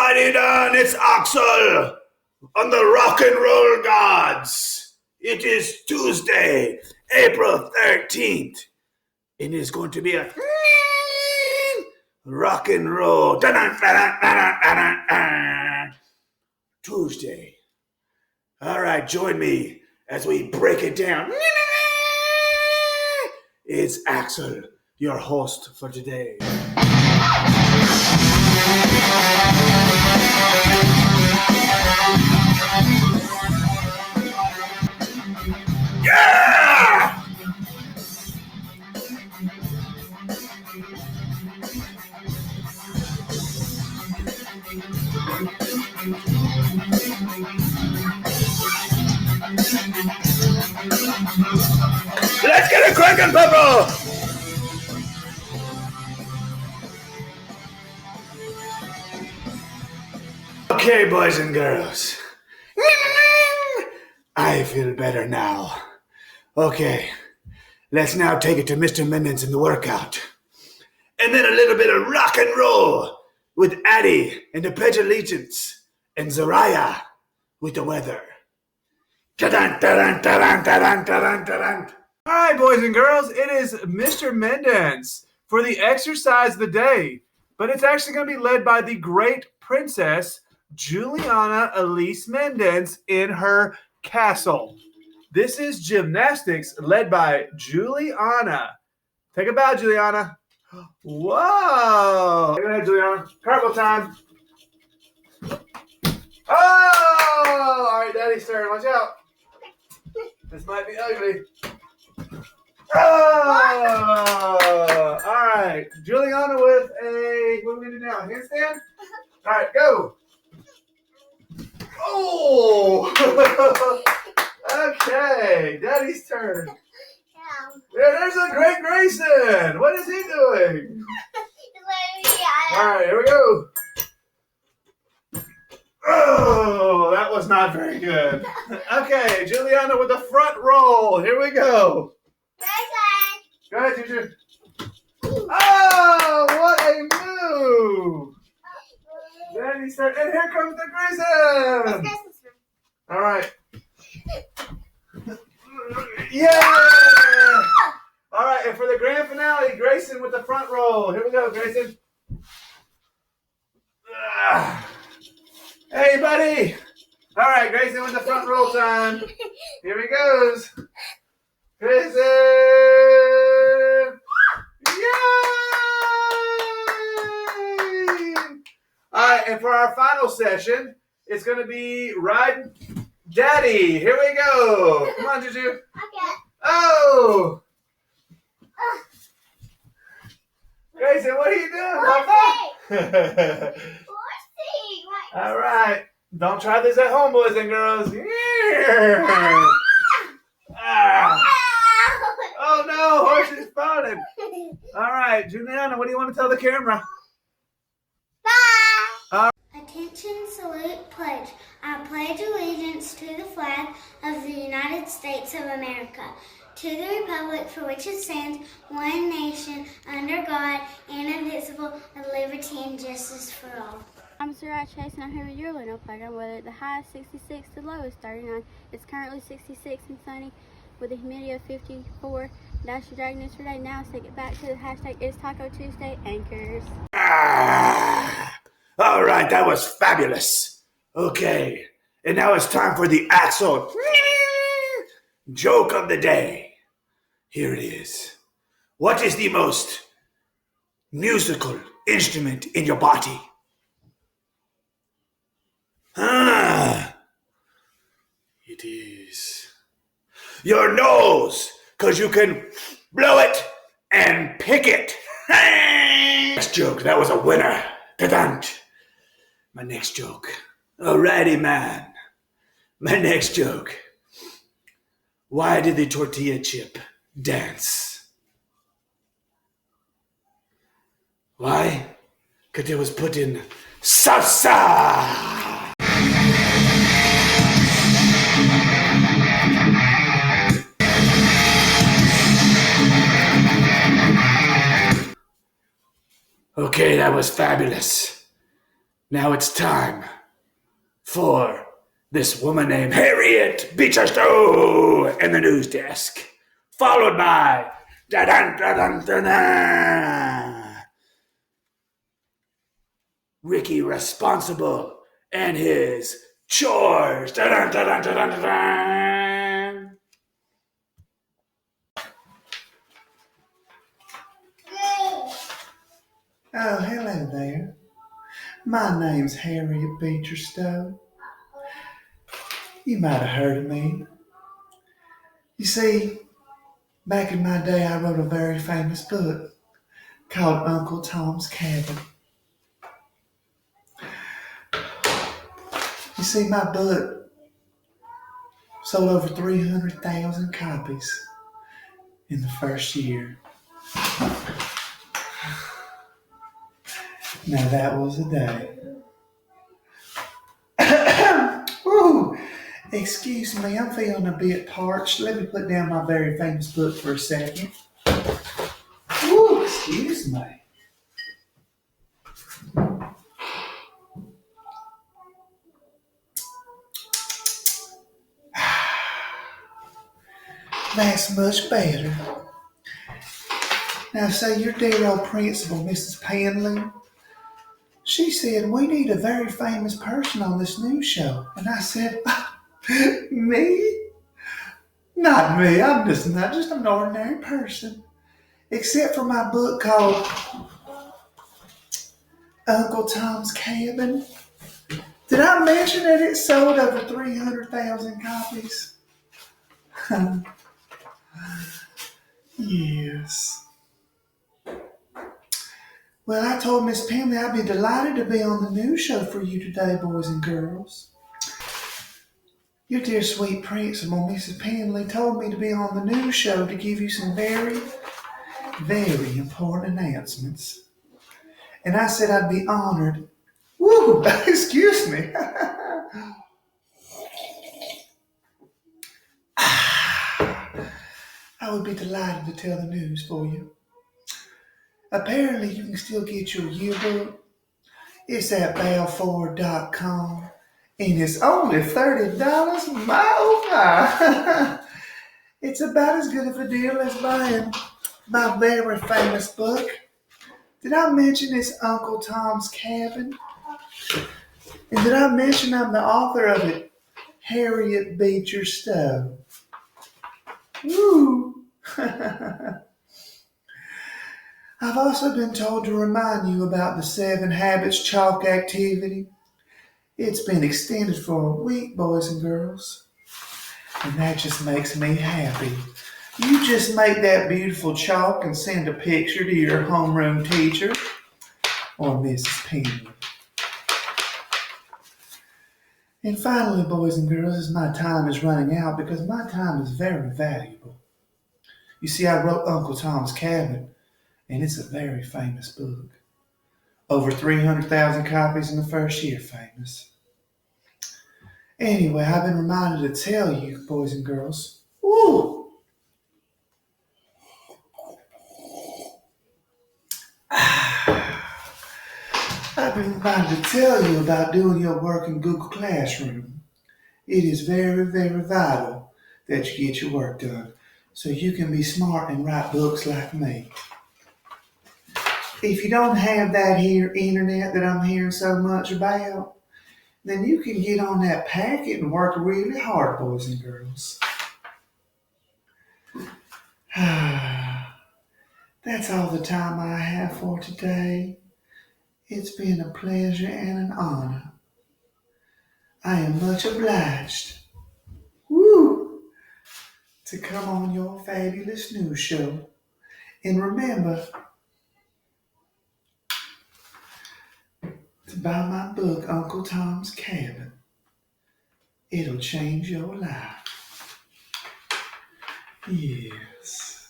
Alrighty then, it's Axel on the Rock and Roll Gods. It is Tuesday, April 13th. It is going to be a rock and roll Tuesday. Alright, join me as we break it down. It's Axel, your host for today. Yeah! Let's get it cracking, Pepperell! Okay, boys and girls. I feel better now. Okay, let's now take it to Mr. Mendens in the workout. And then a little bit of rock and roll with Addie and the Pledge of Allegiance and Zariah with the weather. Ta-dun, ta-dun, ta-dun, ta-dun, ta-dun, ta-dun. All right, boys and girls, it is Mr. Mendens for the exercise of the day. But it's actually going to be led by the great princess, Juliana Elise Mendens, in her castle. This is gymnastics led by Juliana. Take a bow, Juliana. Whoa. Go ahead, Juliana. Cartwheel time. Oh! All right, Daddy's turn. Watch out. This might be ugly. Oh! All right. Juliana with a, what are we going to do now? Handstand? All right, go. Oh! Okay, Daddy's turn. There's a great Grayson. What is he doing? All right, here we go. Oh, that was not very good. Okay, Juliana with the front roll. Here we go. Go ahead, Juju. Oh, what a move. Daddy's turn. And here comes the Grayson. All right. Yeah! All right, and for the grand finale, Grayson with the front roll. Here we go, Grayson. Hey, buddy. All right, Grayson with the front roll time. Here he goes. Grayson! Yay! All right, and for our final session, it's going to be riding Daddy. Here we go. Come on, Juju. Okay. Oh! Grayson, what are you doing, Papa? All right. Don't try this at home, boys and girls. Yeah. Ah. Oh, no. Horse is spotted. All right. Juliana, what do you want to tell the camera? Attention, salute, pledge. I pledge allegiance to the flag of the United States of America, to the republic for which it stands, one nation, under God, indivisible, with liberty and justice for all. I'm Sarah Chase, and I'm here with your Lunar program. Whether the high is 66, the low is 39. It's currently 66 and sunny with a humidity of 54. That's your Dragon News for today. Now let's take it back to the hashtag It's Taco Tuesday anchors. All right, that was fabulous. Okay, and now it's time for the Axel joke of the day. Here it is. What is the most musical instrument in your body? It is your nose, because you can blow it and pick it. Next joke, that was a winner. Ta-dun. My next joke. Alrighty, man. My next joke. Why did the tortilla chip dance? Why? Because it was put in salsa. Okay, that was fabulous. Now it's time for this woman named Harriet Beecher Stowe and the news desk, followed by Ricky Responsible and his chores. Oh, hello there. My name's Harriet Beecher Stowe. You might have heard of me. You see, back in my day, I wrote a very famous book called Uncle Tom's Cabin. You see, my book sold over 300,000 copies in the first year. Now that was a day. Ooh, excuse me, I'm feeling a bit parched. Let me put down my very famous book for a second. Ooh, excuse me. That's much better. Now, say your dear old principal, Mrs. Penley, she said, we need a very famous person on this news show. And I said, me? Not me. I'm just an ordinary person. Except for my book called Uncle Tom's Cabin. Did I mention that it sold over 300,000 copies? Yes. Well, I told Miss Penley I'd be delighted to be on the news show for you today, boys and girls. Your dear sweet principal, Mrs. Penley, told me to be on the news show to give you some very, very important announcements. And I said I'd be honored. Woo! Excuse me. I would be delighted to tell the news for you. Apparently, you can still get your yearbook. It's at balfour.com, and it's only $30. My, oh my. It's about as good of a deal as buying my very famous book. Did I mention it's Uncle Tom's Cabin? And did I mention I'm the author of it, Harriet Beecher Stowe? Woo! I've also been told to remind you about the 7 Habits Chalk activity. It's been extended for a week, boys and girls. And that just makes me happy. You just make that beautiful chalk and send a picture to your homeroom teacher or Mrs. Penley. And finally, boys and girls, as my time is running out, because my time is very valuable. You see, I wrote Uncle Tom's Cabin, and it's a very famous book. Over 300,000 copies in the first year famous. Anyway, I've been reminded to tell you, boys and girls, I've been reminded to tell you about doing your work in Google Classroom. It is very, very vital that you get your work done so you can be smart and write books like me. If you don't have that here internet that I'm hearing so much about, then you can get on that packet and work really hard, boys and girls. That's all the time I have for today. It's been a pleasure and an honor. I am much obliged, to come on your fabulous news show. And remember to buy my book, Uncle Tom's Cabin. It'll change your life. Yes.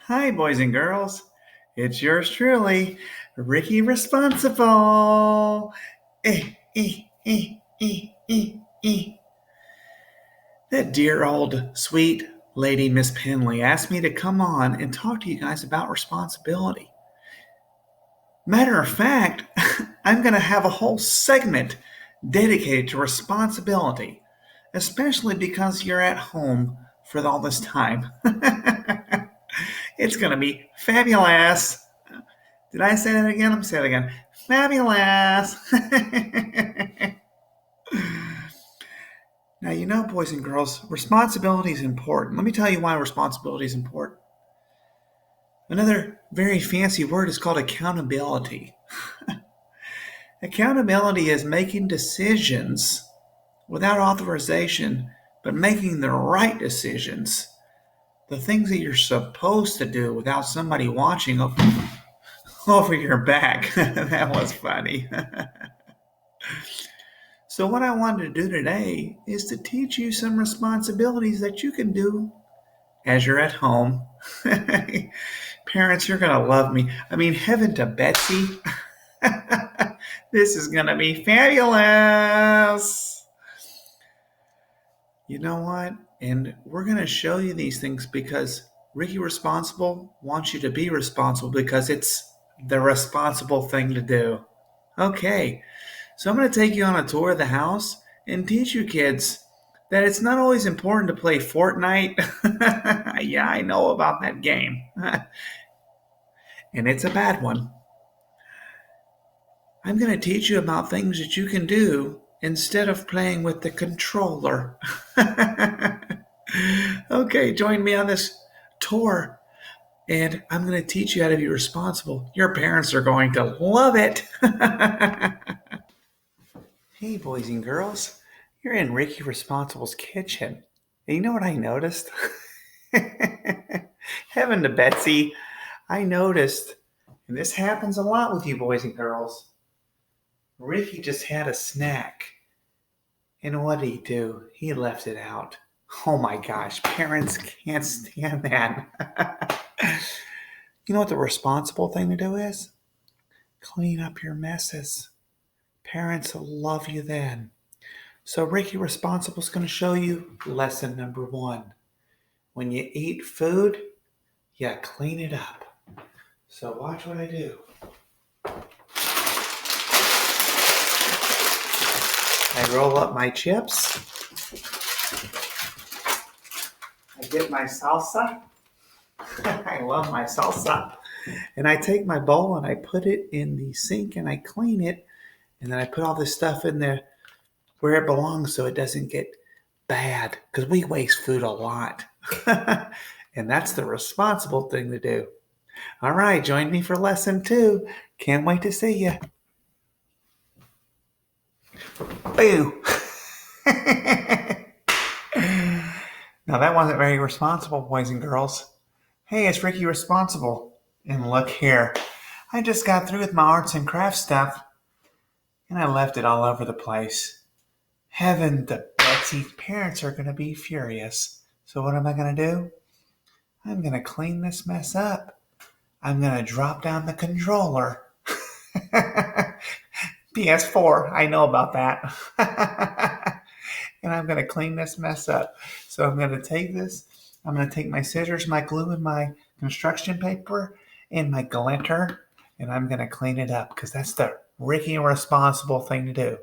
Hi, boys and girls. It's yours truly, Ricky Responsible. That dear old sweet lady, Miss Penley, asked me to come on and talk to you guys about responsibility. Matter of fact, I'm going to have a whole segment dedicated to responsibility, especially because you're at home for all this time. It's going to be fabulous. Did I say that again? I'm saying it again. Fabulous. Now, you know, boys and girls, responsibility is important. Let me tell you why responsibility is important. Another very fancy word is called accountability. Accountability is making decisions without authorization, but making the right decisions. The things that you're supposed to do without somebody watching over your back. That was funny. So what I wanted to do today is to teach you some responsibilities that you can do as you're at home. Parents, you're going to love me. I mean, heaven to Betsy. This is going to be fabulous. You know what? And we're going to show you these things because Ricky Responsible wants you to be responsible because it's the responsible thing to do. Okay, so I'm going to take you on a tour of the house and teach you kids that it's not always important to play Fortnite. Yeah, I know about that game. And it's a bad one. I'm going to teach you about things that you can do instead of playing with the controller. Okay, join me on this tour, and I'm going to teach you how to be responsible. Your parents are going to love it. Hey, boys and girls, you're in Ricky Responsible's kitchen. And you know what I noticed? Heaven to Betsy, I noticed, and this happens a lot with you boys and girls, Ricky just had a snack. And what did he do? He left it out. Oh my gosh, parents can't stand that. You know what the responsible thing to do is? Clean up your messes. Parents will love you then. So Ricky Responsible is going to show you lesson number 1. When you eat food, you clean it up. So watch what I do. I roll up my chips. I get my salsa. I love my salsa. And I take my bowl and I put it in the sink and I clean it. And then I put all this stuff in there where it belongs so it doesn't get bad. Because we waste food a lot. And that's the responsible thing to do. All right, join me for lesson 2. Can't wait to see you. Boo! Now that wasn't very responsible, boys and girls. Hey, it's Ricky Responsible. And look here. I just got through with my arts and crafts stuff. And I left it all over the place. Heaven to Betsy, parents are going to be furious. So what am I going to do? I'm going to clean this mess up. I'm going to drop down the controller. PS4, I know about that. And I'm going to clean this mess up. So I'm going to take this. I'm going to take my scissors, my glue, and my construction paper, and my glitter, and I'm going to clean it up because that's the Ricky Responsible thing to do.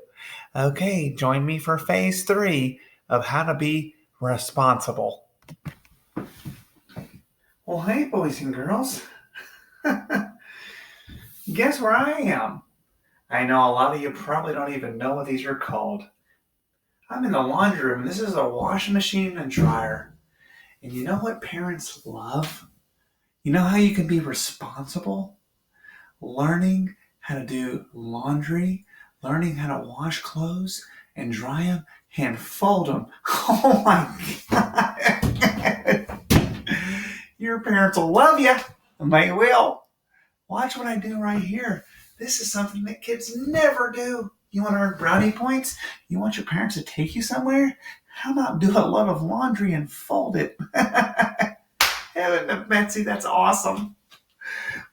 Okay, join me for phase 3 of how to be responsible. Well, hey, boys and girls. Guess where I am? I know a lot of you probably don't even know what these are called. I'm in the laundry room. This is a washing machine and dryer. And you know what parents love? You know how you can be responsible? Learning how to do laundry, learning how to wash clothes and dry them and fold them. Oh my God. Your parents will love you. They will. Watch what I do right here. This is something that kids never do. You want to earn brownie points? You want your parents to take you somewhere? How about do a load of laundry and fold it? Heaven to Betsy, that's awesome.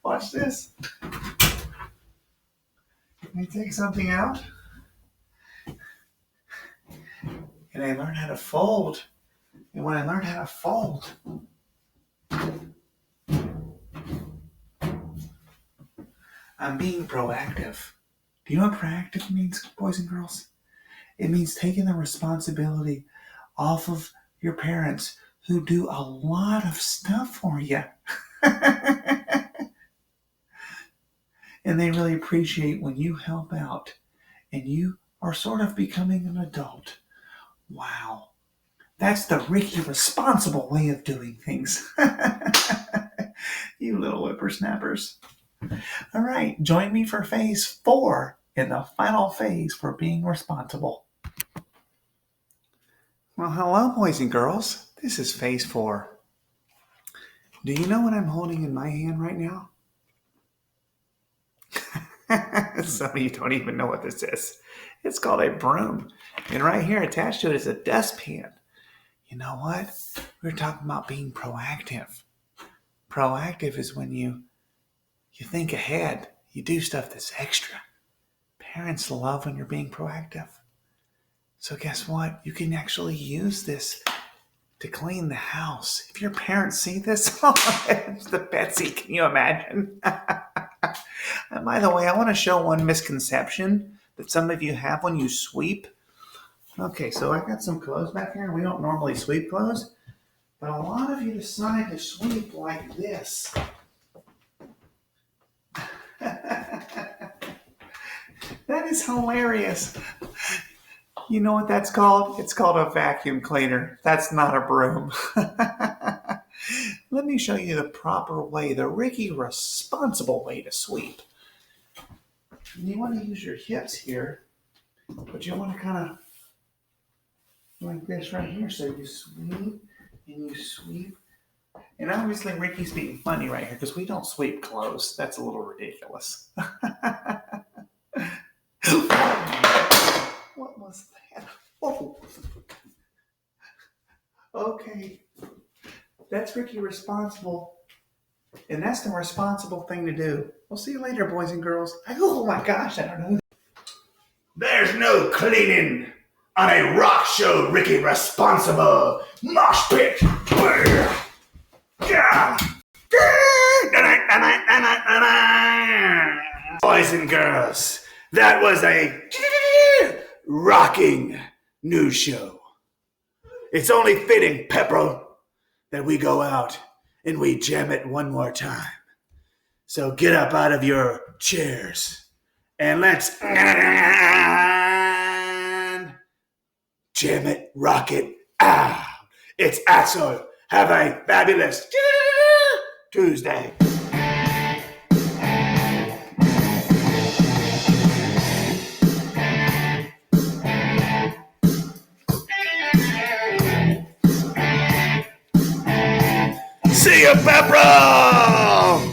Watch this. I take something out and I learn how to fold. And when I learn how to fold, I'm being proactive. Do you know what proactive means, boys and girls? It means taking the responsibility off of your parents who do a lot of stuff for you. And they really appreciate when you help out and you are sort of becoming an adult. Wow. That's the Ricky responsible way of doing things. You little whippersnappers. All right, join me for phase 4 in the final phase for being responsible. Well, hello, boys and girls. This is phase 4. Do you know what I'm holding in my hand right now? Some of you don't even know what this is. It's called a broom. And right here attached to it is a dustpan. You know what? We're talking about being proactive. Proactive is when you think ahead. You do stuff that's extra. Parents love when you're being proactive. So guess what? You can actually use this to clean the house. If your parents see this, it's the Betsy, can you imagine? And by the way, I want to show one misconception that some of you have when you sweep. Okay, so I got some clothes back here. We don't normally sweep clothes, but a lot of you decide to sweep like this. That is hilarious. You know what that's called? It's called a vacuum cleaner. That's not a broom. Let me show you the proper way, the Ricky responsible way to sweep. You want to use your hips here, but you want to kind of like this right here. So you sweep and you sweep. And obviously Ricky's being funny right here because we don't sweep clothes. That's a little ridiculous. What was that? Oh. Okay. That's Ricky responsible. And that's the responsible thing to do. We'll see you later, boys and girls. Oh my gosh, I don't know. There's no cleaning on a rock show, Ricky responsible mosh pit. Yeah. Boys and girls, that was a rocking news show. It's only fitting, Pepperell, that we go out and we jam it one more time. So get up out of your chairs and let's jam it, rock it out. It's Axel. Have a fabulous Tuesday. See you, Pepperell!